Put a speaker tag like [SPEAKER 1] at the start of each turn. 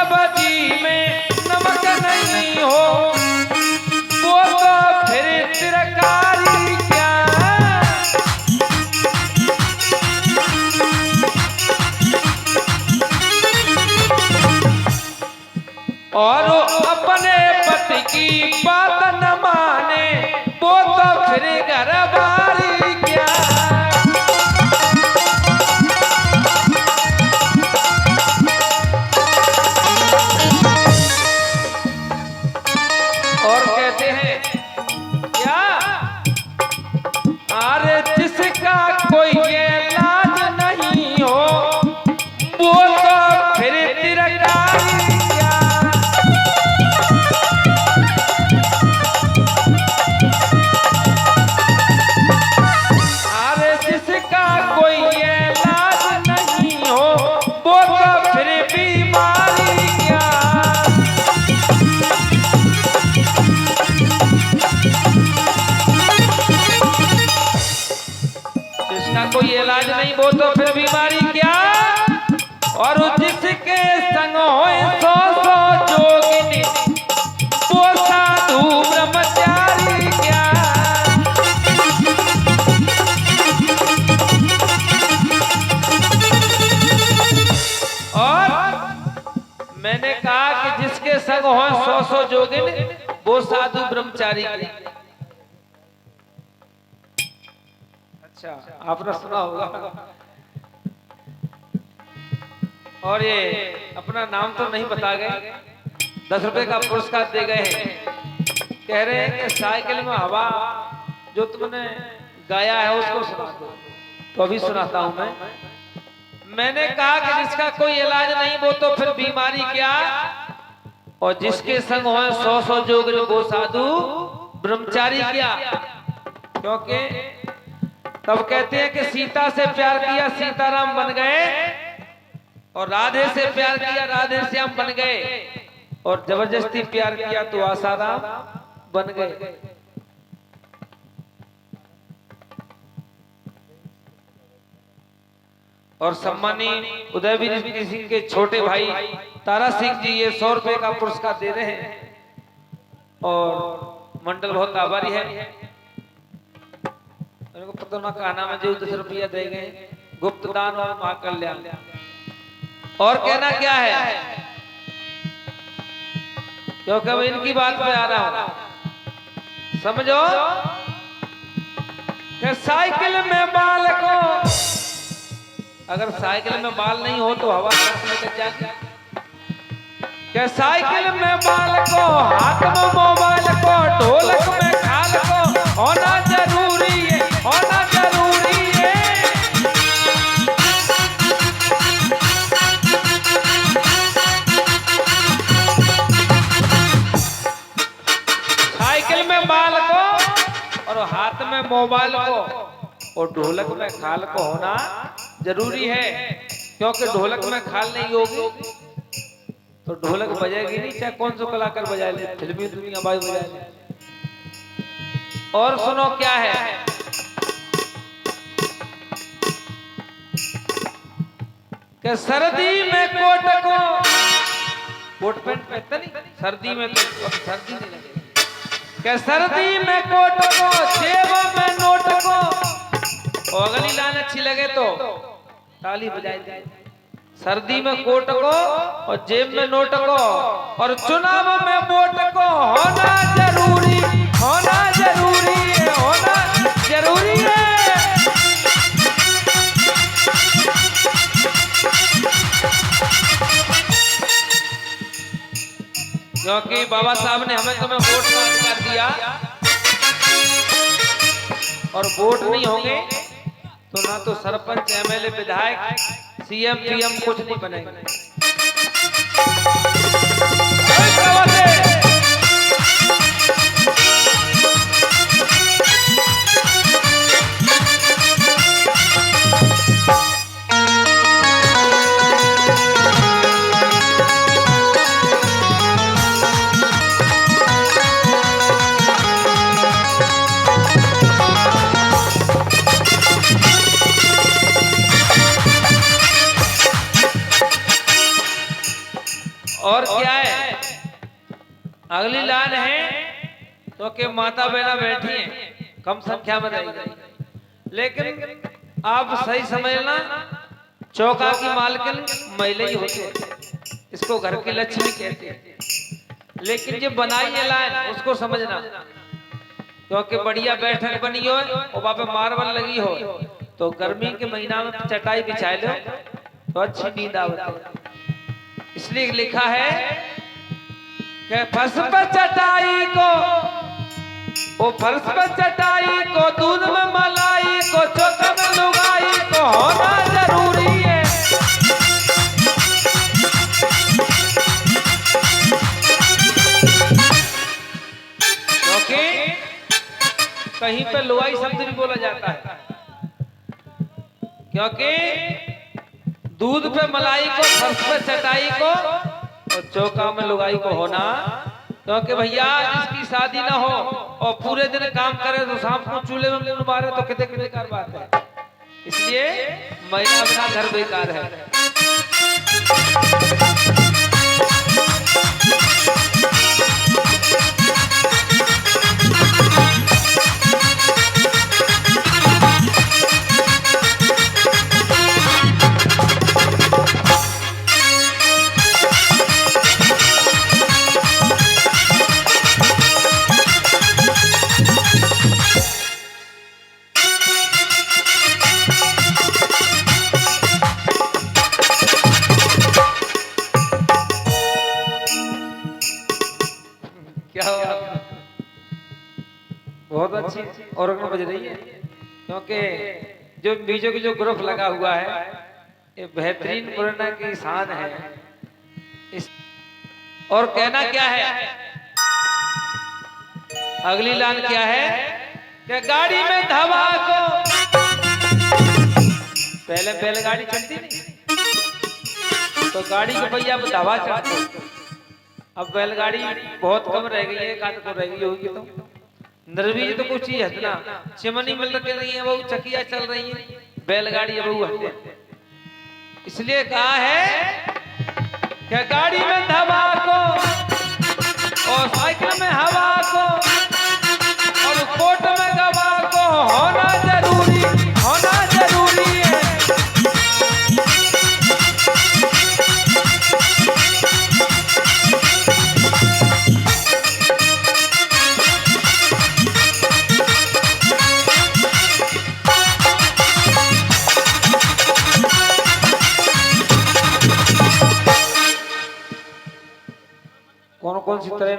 [SPEAKER 1] सब्जी में नमक नहीं हो वो तो फिर तरकारी क्या। और अपने पति की बात न माने वो तो फिर घर बारी क्या। और कहते हैं क्या, अरे जिसका कोई इलाज नहीं हो वो तो फिर तरकारी क्या। अरे जिसका कोई इलाज नहीं हो वो तो फिर बीमारी क्या। जिसका कोई इलाज नहीं वो तो फिर बीमारी क्या। और जिसके संग होए 100 जोगिनी वो साधु ब्रह्मचारी क्या। और मैंने कहा कि जिसके संग होए 100 जोगिनी वो साधु ब्रह्मचारी क्या। अच्छा, आपने सुना होगा। और ये अपना नाम तो नहीं बता गए, 10 रुपए का पुरस्कार दे गए हैं। कह रहे हैं कि साइकिल में हवा जो तुमने गाया है उसको सुना दो। तो अभी सुनाता हूं मैं। मैंने कहा कि जिसका कोई इलाज नहीं वो तो फिर बीमारी क्या। और जिसके संग हो 100 जोग वो साधु ब्रह्मचारी क्या। क्योंकि तब कहते हैं कि सीता से प्यार किया सीताराम बन गए, और राधे से प्यार किया राधे श्याम बन गए, और जबरदस्ती प्यार किया तो आसाराम बन गए। और सम्मानी उदयवीर सिंह के छोटे भाई तारा सिंह जी ये 100 रुपए का पुरस्कार दे रहे हैं, और मंडल बहुत आभारी है। को पता ना कहना में जो 10 रुपया दे गए, गुप्त दान और महाकल्याण। और कहना क्या है, क्योंकि मैं इनकी बात पे आ रहा हूं। समझो कि साइकिल में बाल को, अगर साइकिल में बाल नहीं हो तो हवा में क्या। कि साइकिल में बाल को, हाथ में मोबाइल को, ढोलक में खाल को होना जरूरी है, होना जरूरी है। साइकिल में बाल को और हाथ में मोबाइल को और ढोलक में खाल को होना जरूरी है। क्योंकि ढोलक में खाल नहीं होगी तो ढोलक बजेगी नहीं, चाहे कौन सा कलाकार बजा ले, फिल्मी दुनिया बाई बजा ले। और सुनो क्या है, कि सर्दी में कोट को, कोट पैंट पहनते नहीं, सर्दी में तो सर्दी नहीं लगेगी। कि सर्दी में कोट को, जेब में नोट को, और अगली लाइन अच्छी लगे तो ताली बजाई जाए। सर्दी में कोट को और जेब में नोट को, और चुनाव में वोट को होना जरूरी, होना जरूरी है, होना जरूरी है। क्योंकि बाबा साहब ने हमें तुम्हें वोट का अधिकार दिया, और वोट नहीं होंगे तो ना तो सरपंच, एमएलए, विधायक, सीएम, पीएम कुछ नहीं बनेंगे। और क्या है, अगली लाइन है तो कि माता बहना बैठी हैं कम संख्या में रहेगी, लेकिन आप सही समझना चौका की मालकिन महिला ही होती है, इसको घर की लक्ष्मी कहते हैं। लेकिन जो बनाई है लाइन उसको समझना, क्योंकि बढ़िया बैठक बनी हो और वहां पे मार्बल लगी हो तो गर्मी के महीना में चटाई बिछा लो तो अच्छी नींद आती। इसलिए लिखा है कि फर्श पर चटाई को, वो फर्श पर चटाई को, दूध में मलाई को, चोकर में लुगाई को होना जरूरी है। क्योंकि कहीं पे लुगाई शब्द भी बोला जाता है, क्योंकि दूध पे मलाई को, फर्श पे चटाई को और चौका में लुगाई को होना। क्योंकि भैया जिसकी शादी ना हो और पूरे दिन काम करे तो शाम को चूल्हे में मुंह मारे तो कितने बेकार बात है। इसलिए महिला बिना घर बेकार है। क्या बहुत अच्छी और बज रही है, क्योंकि जो बीजों की जो ग्रुप लगा हुआ है ये बेहतरीन पुराना की शान है। इस और कहना क्या है, अगली लाइन क्या है कि गाड़ी में धवा को, पहले बैलगाड़ी चलती नहीं तो गाड़ी को भैया धवा चढ़ते, अब बैलगाड़ी बहुत कम रह गई है, काट को रह गई होगी तो निर्वीज तो कुछ ही है ना, चिमनी मिल रही है, वो चकिया चल रही है, बैलगाड़ी अब वो है। इसलिए कहा है कि गाड़ी में धवा को और साइकिल में हवा को और कोट में गवा को होना जरूरी, होना जरूरी है। कौन कौन सी तरह